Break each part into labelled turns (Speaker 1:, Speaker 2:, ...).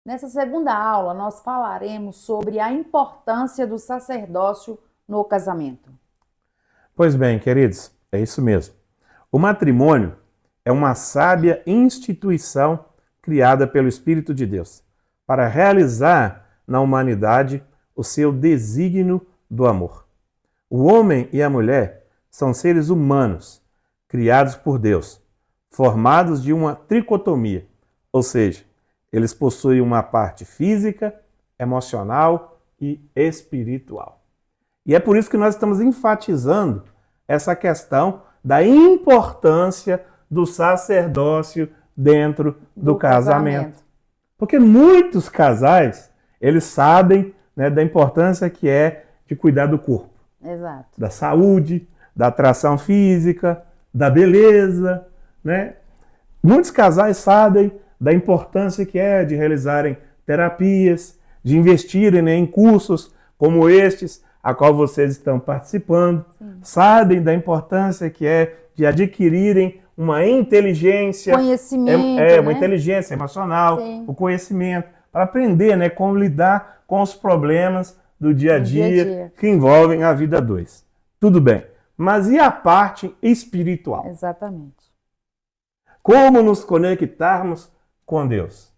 Speaker 1: Nessa segunda aula, nós falaremos sobre a importância do sacerdócio no casamento.
Speaker 2: Pois bem, queridos, é isso mesmo. O matrimônio é uma sábia instituição criada pelo Espírito de Deus para realizar na humanidade o seu desígnio do amor. O homem e a mulher são seres humanos, criados por Deus, formados de uma tricotomia, ou seja, eles possuem uma parte física, emocional e espiritual. E é por isso que nós estamos enfatizando essa questão da importância do sacerdócio dentro do casamento. Porque muitos casais, eles sabem, né, da importância que é de cuidar do corpo.
Speaker 1: Exato.
Speaker 2: Da saúde, da atração física, da beleza, né? Muitos casais sabem da importância que é de realizarem terapias, de investirem, né, em cursos como estes, a qual vocês estão participando. Sim. Sabem da importância que é de adquirirem uma inteligência,
Speaker 1: conhecimento,
Speaker 2: uma inteligência emocional,
Speaker 1: sim,
Speaker 2: o conhecimento, para aprender, né, como lidar com os problemas do dia a dia que envolvem a vida a dois. Tudo bem, mas e a parte espiritual?
Speaker 1: Exatamente.
Speaker 2: Como nos conectarmos com Deus?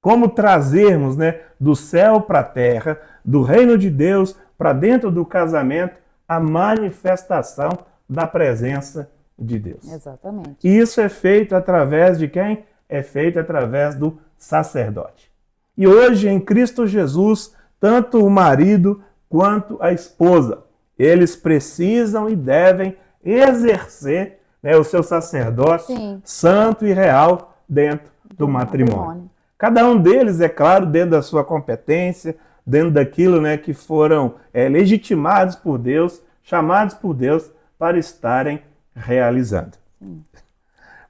Speaker 2: Como trazermos, né, do céu para a terra, do reino de Deus para dentro do casamento, a manifestação da presença de Deus?
Speaker 1: Exatamente.
Speaker 2: E isso é feito através de quem? É feito através do sacerdote. E hoje, em Cristo Jesus, tanto o marido quanto a esposa, eles precisam e devem exercer, né, o seu sacerdócio, sim, santo e real dentro do matrimônio. Cada um deles, é claro, dentro da sua competência, dentro daquilo, né, que foram legitimados por Deus, chamados por Deus para estarem realizando. Sim.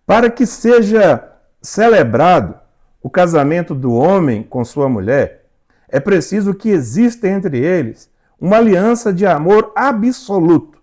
Speaker 2: Para que seja celebrado o casamento do homem com sua mulher, é preciso que exista entre eles uma aliança de amor absoluto,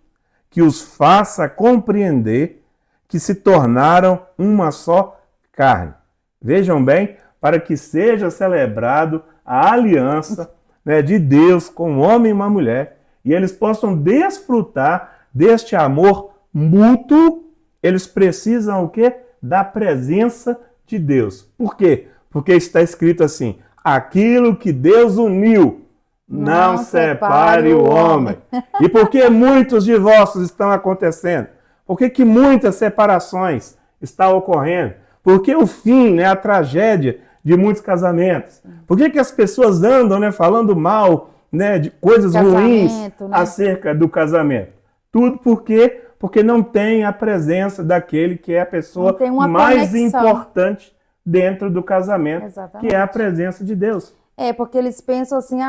Speaker 2: que os faça compreender que se tornaram uma só carne. Vejam bem, para que seja celebrado a aliança, né, de Deus com o homem e uma mulher, e eles possam desfrutar deste amor mútuo, eles precisam o quê? Da presença de Deus. Por quê? Porque está escrito assim: aquilo que Deus uniu, não separe o homem. E por que muitos divórcios estão acontecendo? Por que muitas separações estão ocorrendo? Por que o fim, né, a tragédia de muitos casamentos? Por que as pessoas andam, né, falando mal, né, de coisas ruins, né, acerca do casamento? Tudo porque não tem a presença daquele que é a pessoa mais importante dentro do casamento. Exatamente. Que é a presença de Deus.
Speaker 1: É, porque eles pensam assim,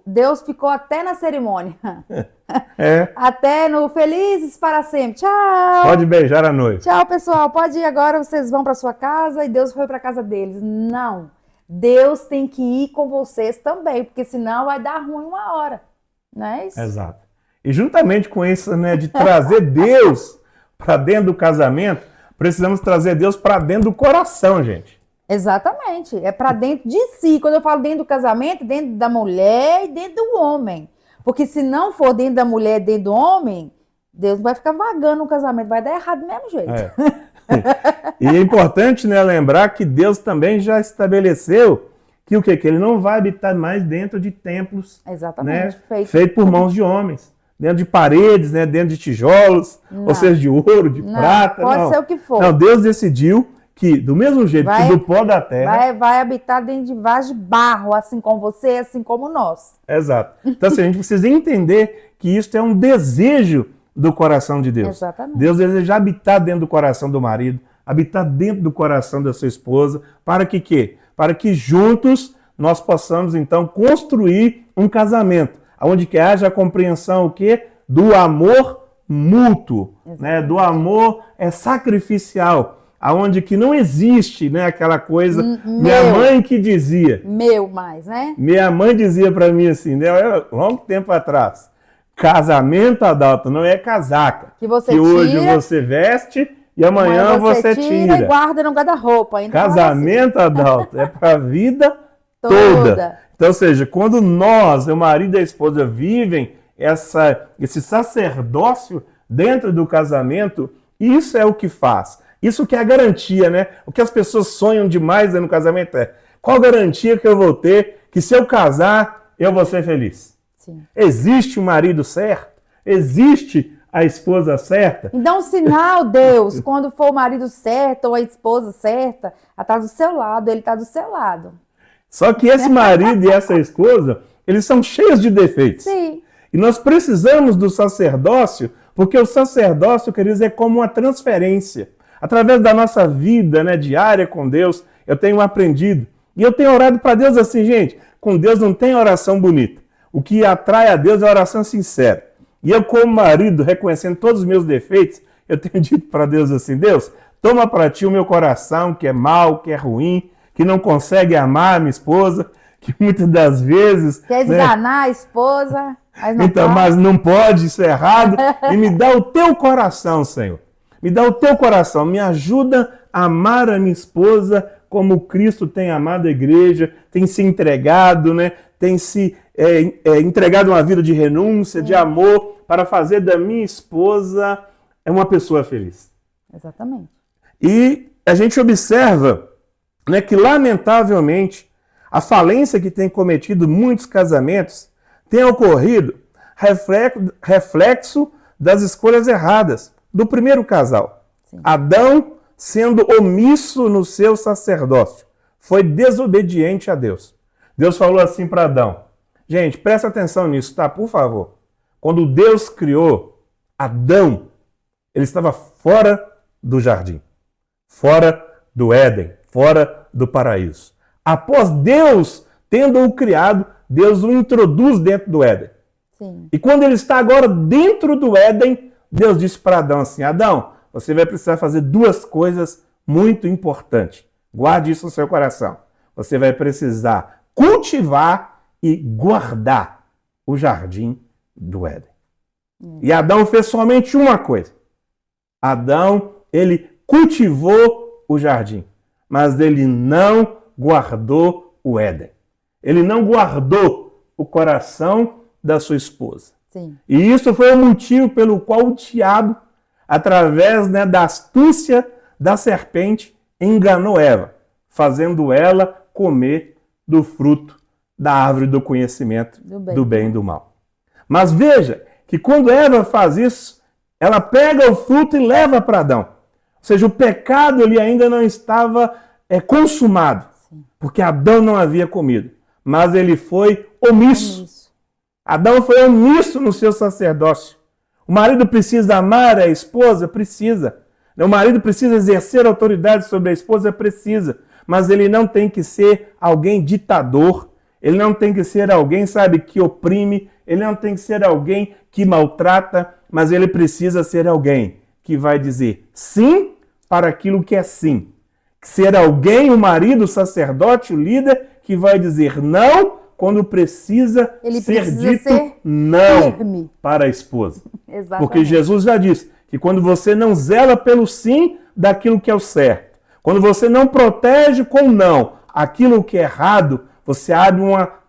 Speaker 1: Deus ficou até na cerimônia. Até no Felizes para sempre. Tchau!
Speaker 2: Pode beijar à noite.
Speaker 1: Tchau, pessoal. Pode ir agora, vocês vão para sua casa e Deus foi para a casa deles. Não. Deus tem que ir com vocês também, porque senão vai dar ruim uma hora. Não é isso?
Speaker 2: Exato. E juntamente com isso, né, de trazer Deus para dentro do casamento, precisamos trazer Deus para dentro do coração, gente.
Speaker 1: Exatamente. É para dentro de si. Quando eu falo dentro do casamento, dentro da mulher e dentro do homem. Porque se não for dentro da mulher e dentro do homem, Deus vai ficar vagando no casamento. Vai dar errado do mesmo jeito.
Speaker 2: E é importante, né, lembrar que Deus também já estabeleceu que o quê? Que ele não vai habitar mais dentro de templos,
Speaker 1: exatamente,
Speaker 2: né, feito por mãos de homens. Dentro de paredes, né, dentro de tijolos, ou seja, de ouro, de prata.
Speaker 1: Pode ser o que for.
Speaker 2: Não, Deus decidiu que, do mesmo jeito que do pó da terra...
Speaker 1: Vai habitar dentro de vaso de barro, assim como você, assim como nós.
Speaker 2: Exato. Então, assim, a gente precisa entender que isso é um desejo do coração de Deus.
Speaker 1: Exatamente.
Speaker 2: Deus deseja habitar dentro do coração do marido, habitar dentro do coração da sua esposa, para que quê? Para que juntos nós possamos, então, construir um casamento, onde que haja a compreensão o quê? Do amor mútuo, né? Do amor sacrificial, aonde que não existe, né, aquela coisa. Minha mãe que dizia.
Speaker 1: Né?
Speaker 2: Minha mãe dizia para mim assim, né, longo tempo atrás: casamento, Adalto, não é casaca. Que
Speaker 1: você
Speaker 2: hoje você veste e amanhã você tira.
Speaker 1: E guarda no guarda-roupa.
Speaker 2: Casamento, Adalto, é para a vida toda. Então, ou seja, quando nós, o marido e a esposa, vivem esse sacerdócio dentro do casamento, isso é o que faz. Isso que é a garantia, né? O que as pessoas sonham demais no casamento é: qual garantia que eu vou ter que se eu casar, eu vou ser feliz?
Speaker 1: Sim.
Speaker 2: Existe o marido certo? Existe a esposa certa?
Speaker 1: Então, um sinal, Deus, quando for o marido certo ou a esposa certa, ela está do seu lado, ele está do seu lado.
Speaker 2: Só que esse marido e essa esposa, eles são cheios de defeitos.
Speaker 1: Sim.
Speaker 2: E nós precisamos do sacerdócio, porque o sacerdócio, queridos, é como uma transferência. Através da nossa vida, né, diária com Deus, eu tenho aprendido. E eu tenho orado para Deus assim, gente, com Deus não tem oração bonita. O que atrai a Deus é a oração sincera. E eu, como marido, reconhecendo todos os meus defeitos, eu tenho dito para Deus assim: Deus, toma para ti o meu coração, que é mau, que é ruim, que não consegue amar a minha esposa, que muitas das vezes...
Speaker 1: Quer esganar a esposa,
Speaker 2: mas não pode, isso é errado. E me dá o teu coração, Senhor. Me dá o teu coração, me ajuda a amar a minha esposa como Cristo tem amado a igreja, tem se entregado, né? Tem se entregado uma vida de renúncia, de amor, para fazer da minha esposa uma pessoa feliz.
Speaker 1: Exatamente.
Speaker 2: E a gente observa, né, que, lamentavelmente, a falência que tem cometido muitos casamentos tem ocorrido reflexo das escolhas erradas do primeiro casal. Sim. Adão, sendo omisso no seu sacerdócio, foi desobediente a Deus. Deus falou assim para Adão. Gente, presta atenção nisso, tá? Por favor. Quando Deus criou Adão, ele estava fora do jardim, fora do Éden, fora do paraíso. Após Deus tendo-o criado, Deus o introduz dentro do Éden.
Speaker 1: Sim.
Speaker 2: E quando ele está agora dentro do Éden, Deus disse para Adão assim: Adão, você vai precisar fazer duas coisas muito importantes. Guarde isso no seu coração. Você vai precisar cultivar e guardar o jardim do Éden. E Adão fez somente uma coisa. Adão, ele cultivou o jardim, mas ele não guardou o Éden. Ele não guardou o coração da sua esposa.
Speaker 1: Sim.
Speaker 2: E isso foi o motivo pelo qual o diabo, através, né, da astúcia da serpente, enganou Eva, fazendo ela comer do fruto da árvore do conhecimento do bem e do mal. Mas veja que quando Eva faz isso, ela pega o fruto e leva para Adão. Ou seja, o pecado ali ainda não estava consumado, sim, porque Adão não havia comido, mas ele foi omisso. Adão foi omisso no seu sacerdócio. O marido precisa amar a esposa? Precisa. O marido precisa exercer autoridade sobre a esposa? Precisa. Mas ele não tem que ser alguém ditador. Ele não tem que ser alguém, sabe, que oprime. Ele não tem que ser alguém que maltrata. Mas ele precisa ser alguém que vai dizer sim para aquilo que é sim. Ser alguém, o marido, o sacerdote, o líder, que vai dizer não quando precisa ser dito não firme para a esposa.
Speaker 1: Exatamente.
Speaker 2: Porque Jesus já disse que quando você não zela pelo sim daquilo que é o certo, quando você não protege com não aquilo que é errado, você abre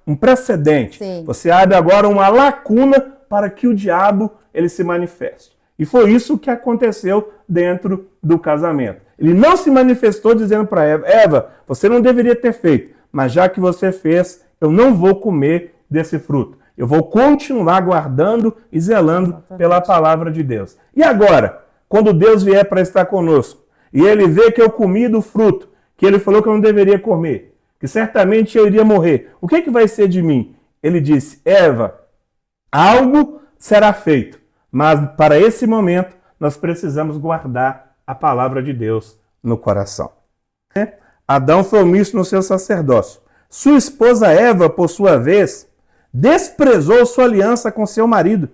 Speaker 2: um precedente.
Speaker 1: Sim.
Speaker 2: Você abre agora uma lacuna para que o diabo ele se manifeste. E foi isso que aconteceu dentro do casamento. Ele não se manifestou dizendo para Eva: Eva, você não deveria ter feito, mas já que você fez, eu não vou comer desse fruto. Eu vou continuar guardando e zelando
Speaker 1: Exatamente.
Speaker 2: Pela palavra de Deus. E agora, quando Deus vier para estar conosco, e ele vê que eu comi do fruto, que ele falou que eu não deveria comer, que certamente eu iria morrer, o que vai ser de mim? Ele disse: Eva, algo será feito, mas para esse momento nós precisamos guardar a palavra de Deus no coração. Adão foi omisso no seu sacerdócio. Sua esposa Eva, por sua vez, desprezou sua aliança com seu marido.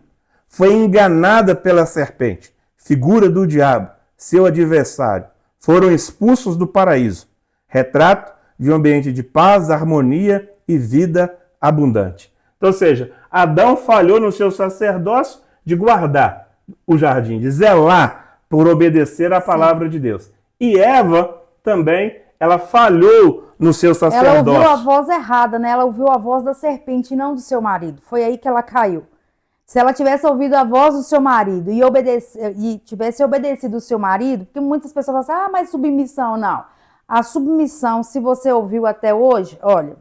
Speaker 2: Foi enganada pela serpente, figura do diabo, seu adversário. Foram expulsos do paraíso. Retrato de um ambiente de paz, harmonia e vida abundante. Então, ou seja, Adão falhou no seu sacerdócio de guardar o jardim, de zelar por obedecer à palavra de Deus. E Eva também, ela falhou no seu sacerdócio.
Speaker 1: Ela ouviu a voz errada, né? Ela ouviu a voz da serpente e não do seu marido. Foi aí que ela caiu. Se ela tivesse ouvido a voz do seu marido e tivesse obedecido o seu marido, porque muitas pessoas falam assim, mas submissão, não. A submissão, se você ouviu até hoje, olha,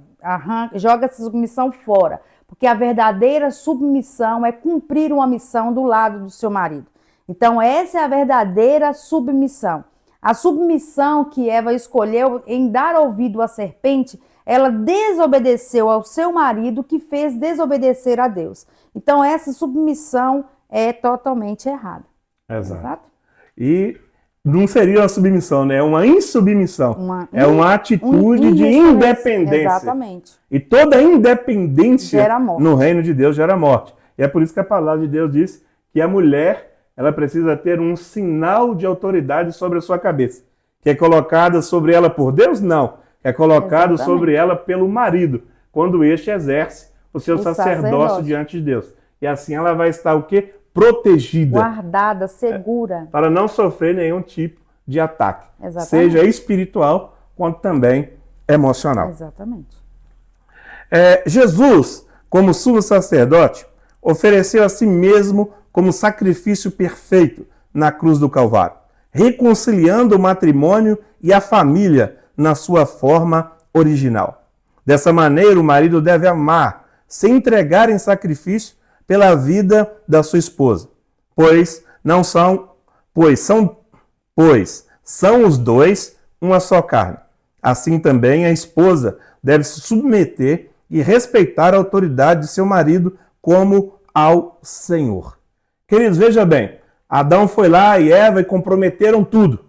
Speaker 1: joga essa submissão fora. Porque a verdadeira submissão é cumprir uma missão do lado do seu marido. Então, essa é a verdadeira submissão. A submissão que Eva escolheu em dar ouvido à serpente, ela desobedeceu ao seu marido, que fez desobedecer a Deus. Então, essa submissão é totalmente errada.
Speaker 2: Exato. E não seria uma submissão, né? É uma insubmissão. É uma atitude de independência.
Speaker 1: Exatamente.
Speaker 2: E toda independência
Speaker 1: gera morte.
Speaker 2: No reino de Deus gera morte. E é por isso que a palavra de Deus diz que a mulher, ela precisa ter um sinal de autoridade sobre a sua cabeça. Que é colocada sobre ela por Deus? Não. É colocado sobre ela pelo marido, quando este exerce o seu sacerdócio diante de Deus. E assim ela vai estar o quê? Protegida.
Speaker 1: Guardada, segura.
Speaker 2: Para não sofrer nenhum tipo de ataque.
Speaker 1: Exatamente.
Speaker 2: Seja espiritual, quanto também emocional.
Speaker 1: Exatamente.
Speaker 2: Jesus, como sumo sacerdote, ofereceu a si mesmo como sacrifício perfeito na cruz do Calvário, reconciliando o matrimônio e a família na sua forma original. Dessa maneira, o marido deve amar, se entregar em sacrifício pela vida da sua esposa, pois são os dois uma só carne. Assim também a esposa deve se submeter e respeitar a autoridade de seu marido como ao Senhor. Queridos, veja bem, Adão foi lá e Eva e comprometeram tudo,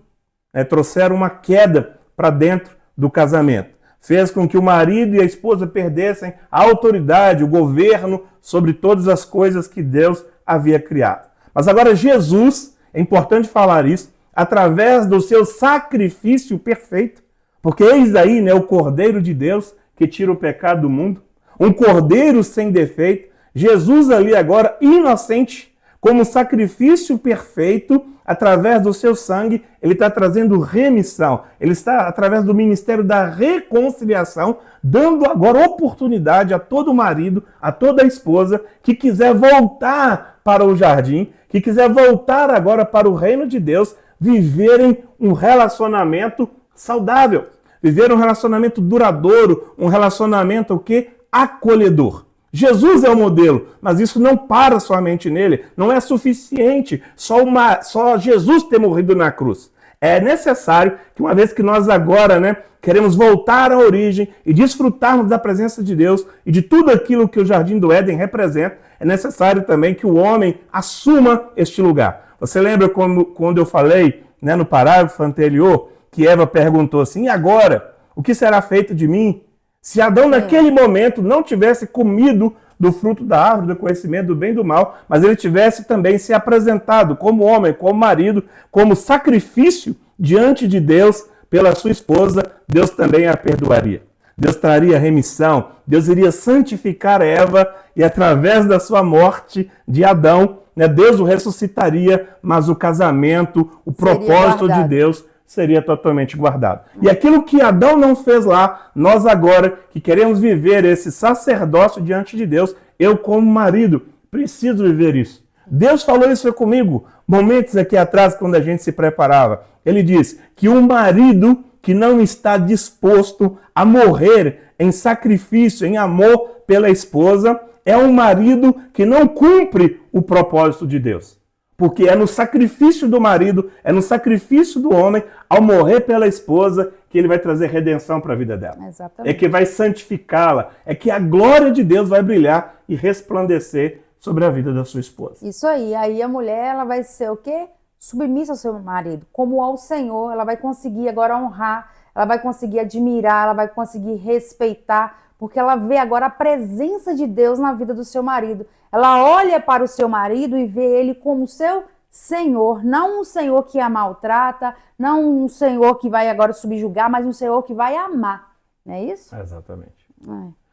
Speaker 2: trouxeram uma queda para dentro do casamento. Fez com que o marido e a esposa perdessem a autoridade, o governo sobre todas as coisas que Deus havia criado. Mas agora Jesus, é importante falar isso, através do seu sacrifício perfeito, porque eis aí, o Cordeiro de Deus que tira o pecado do mundo, um Cordeiro sem defeito, Jesus ali agora inocente, como sacrifício perfeito, através do seu sangue, ele está trazendo remissão. Ele está, através do ministério da reconciliação, dando agora oportunidade a todo marido, a toda esposa que quiser voltar para o jardim, que quiser voltar agora para o reino de Deus, viverem um relacionamento saudável, viver um relacionamento duradouro, um relacionamento o quê? Acolhedor. Jesus é o modelo, mas isso não para somente nele, não é suficiente só Jesus ter morrido na cruz. É necessário que, uma vez que nós agora queremos voltar à origem e desfrutarmos da presença de Deus e de tudo aquilo que o Jardim do Éden representa, é necessário também que o homem assuma este lugar. Você lembra quando eu falei no parágrafo anterior que Eva perguntou assim, e agora? O que será feito de mim? Se Adão, naquele momento, não tivesse comido do fruto da árvore do conhecimento do bem e do mal, mas ele tivesse também se apresentado como homem, como marido, como sacrifício diante de Deus pela sua esposa, Deus também a perdoaria. Deus traria remissão, Deus iria santificar Eva e através da sua morte de Adão, Deus o ressuscitaria, mas o casamento, o propósito de Deus seria totalmente guardado. E aquilo que Adão não fez lá, nós agora, que queremos viver esse sacerdócio diante de Deus, eu como marido, preciso viver isso. Deus falou isso comigo, momentos aqui atrás, quando a gente se preparava. Ele diz que um marido que não está disposto a morrer em sacrifício, em amor pela esposa, é um marido que não cumpre o propósito de Deus. Porque é no sacrifício do marido, é no sacrifício do homem, ao morrer pela esposa, que ele vai trazer redenção para a vida dela.
Speaker 1: Exatamente.
Speaker 2: É que vai santificá-la, é que a glória de Deus vai brilhar e resplandecer sobre a vida da sua esposa.
Speaker 1: Isso aí. Aí a mulher, ela vai ser o quê? Submissa ao seu marido, como ao Senhor. Ela vai conseguir agora honrar, ela vai conseguir admirar, ela vai conseguir respeitar, porque ela vê agora a presença de Deus na vida do seu marido. Ela olha para o seu marido e vê ele como seu Senhor, não um Senhor que a maltrata, não um Senhor que vai agora subjugar, mas um Senhor que vai amar. Não é isso?
Speaker 2: Exatamente.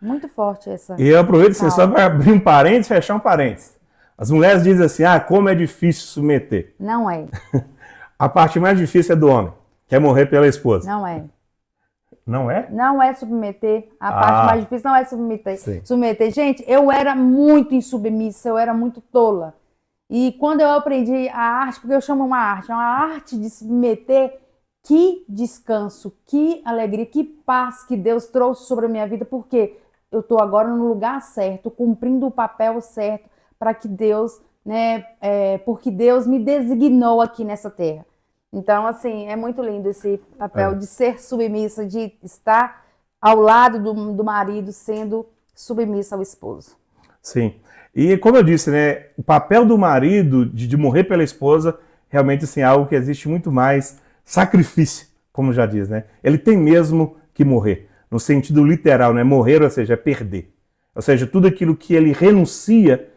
Speaker 1: Muito forte essa.
Speaker 2: E eu aproveito que você só vai abrir um parênteses e fechar um parênteses. As mulheres dizem assim, como é difícil submeter.
Speaker 1: Não é.
Speaker 2: A parte mais difícil é do homem, que é morrer pela esposa.
Speaker 1: Não é.
Speaker 2: Não é?
Speaker 1: Não é submeter. A parte mais difícil não é submeter. Submeter. Gente, eu era muito insubmissa, eu era muito tola. E quando eu aprendi a arte, porque eu chamo uma arte de submeter, que descanso, que alegria, que paz que Deus trouxe sobre a minha vida, porque eu estou agora no lugar certo, cumprindo o papel certo, para que Deus, porque Deus me designou aqui nessa terra. Então, assim, é muito lindo esse papel de ser submissa, de estar ao lado do marido, sendo submissa ao esposo.
Speaker 2: Sim. E como eu disse, né, o papel do marido de morrer pela esposa, realmente, assim, é algo que existe muito mais sacrifício, como já diz, né? Ele tem mesmo que morrer, no sentido literal, né? Morrer, ou seja, é perder. Ou seja, tudo aquilo que ele renuncia,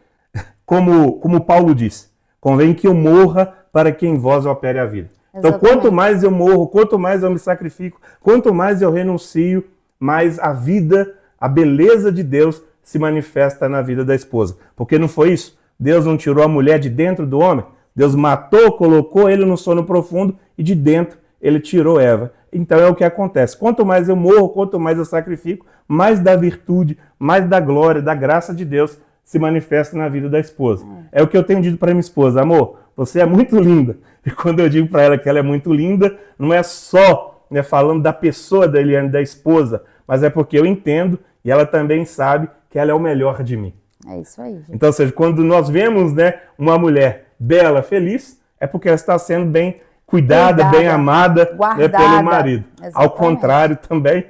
Speaker 2: como Paulo disse, convém que eu morra para que em vós opere a vida. Então, quanto mais eu morro, quanto mais eu me sacrifico, quanto mais eu renuncio, mais a vida, a beleza de Deus se manifesta na vida da esposa. Porque não foi isso? Deus não tirou a mulher de dentro do homem? Deus matou, colocou ele no sono profundo e de dentro ele tirou Eva. Então é o que acontece. Quanto mais eu morro, quanto mais eu sacrifico, mais da virtude, mais da glória, da graça de Deus se manifesta na vida da esposa. É o que eu tenho dito para minha esposa: amor, você é muito linda. E quando eu digo para ela que ela é muito linda, não é só falando da pessoa da Eliane, da esposa, mas é porque eu entendo e ela também sabe que ela é o melhor de mim.
Speaker 1: É isso aí, gente.
Speaker 2: Então, ou seja, quando nós vemos, uma mulher bela, feliz, é porque ela está sendo bem cuidada, bem amada, pelo marido. Exatamente. Ao contrário, também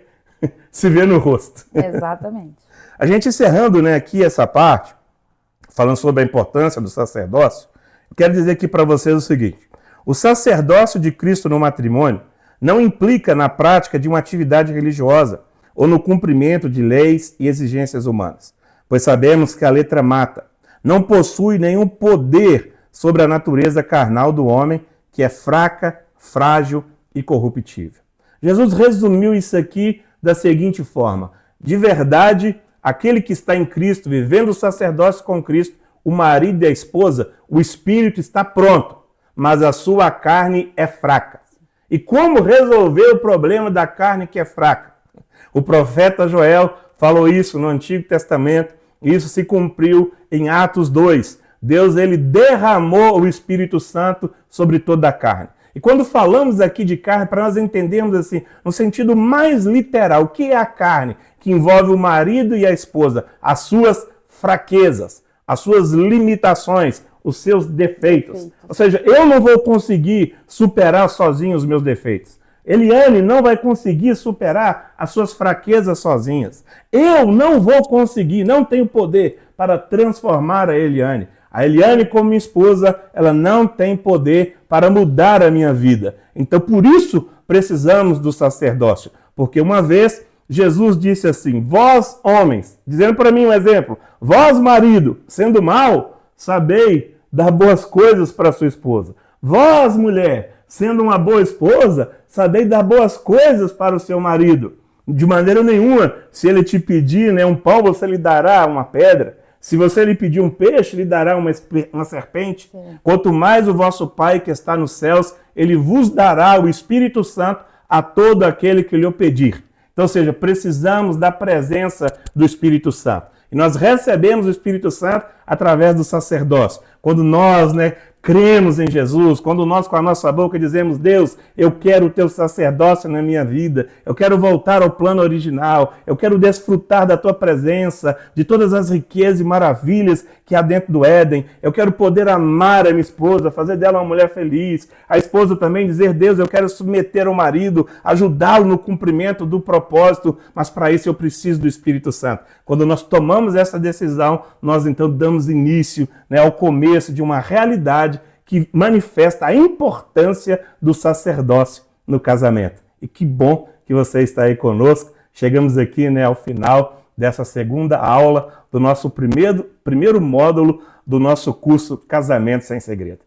Speaker 2: se vê no rosto.
Speaker 1: Exatamente.
Speaker 2: A gente encerrando, aqui essa parte, falando sobre a importância do sacerdócio, eu quero dizer aqui para vocês o seguinte: o sacerdócio de Cristo no matrimônio não implica na prática de uma atividade religiosa ou no cumprimento de leis e exigências humanas, pois sabemos que a letra mata, não possui nenhum poder sobre a natureza carnal do homem, que é fraca, frágil e corruptível. Jesus resumiu isso aqui da seguinte forma: de verdade, aquele que está em Cristo, vivendo o sacerdócio com Cristo, o marido e a esposa, o espírito está pronto, mas a sua carne é fraca. E como resolver o problema da carne que é fraca? O profeta Joel falou isso no Antigo Testamento, e isso se cumpriu em Atos 2. Deus, ele derramou o Espírito Santo sobre toda a carne. E quando falamos aqui de carne, para nós entendermos assim, no sentido mais literal, o que é a carne? Que envolve o marido e a esposa, as suas fraquezas, as suas limitações, os seus defeitos. Ou seja, eu não vou conseguir superar sozinho os meus defeitos. Eliane não vai conseguir superar as suas fraquezas sozinhas. Eu não vou conseguir, não tenho poder para transformar a Eliane. A Eliane, como minha esposa, ela não tem poder para mudar a minha vida. Então, por isso, precisamos do sacerdócio. Porque uma vez, Jesus disse assim: vós, homens, dizendo para mim um exemplo, vós, marido, sendo mau, sabei dar boas coisas para sua esposa. Vós, mulher, sendo uma boa esposa, sabei dar boas coisas para o seu marido. De maneira nenhuma, se ele te pedir um pão, você lhe dará uma pedra. Se você lhe pedir um peixe, lhe dará uma serpente. Sim. Quanto mais o vosso Pai que está nos céus, ele vos dará o Espírito Santo a todo aquele que lhe o pedir. Então, ou seja, precisamos da presença do Espírito Santo. E nós recebemos o Espírito Santo através do sacerdócio. Quando nós, cremos em Jesus, quando nós com a nossa boca dizemos: Deus, eu quero o teu sacerdócio na minha vida, eu quero voltar ao plano original, eu quero desfrutar da tua presença, de todas as riquezas e maravilhas que há dentro do Éden, eu quero poder amar a minha esposa, fazer dela uma mulher feliz, a esposa também dizer: Deus, eu quero submeter ao marido, ajudá-lo no cumprimento do propósito, mas para isso eu preciso do Espírito Santo. Quando nós tomamos essa decisão, nós então damos início ao começo de uma realidade que manifesta a importância do sacerdócio no casamento. E que bom que você está aí conosco. Chegamos aqui ao final dessa segunda aula do nosso primeiro módulo do nosso curso Casamento Sem Segredo.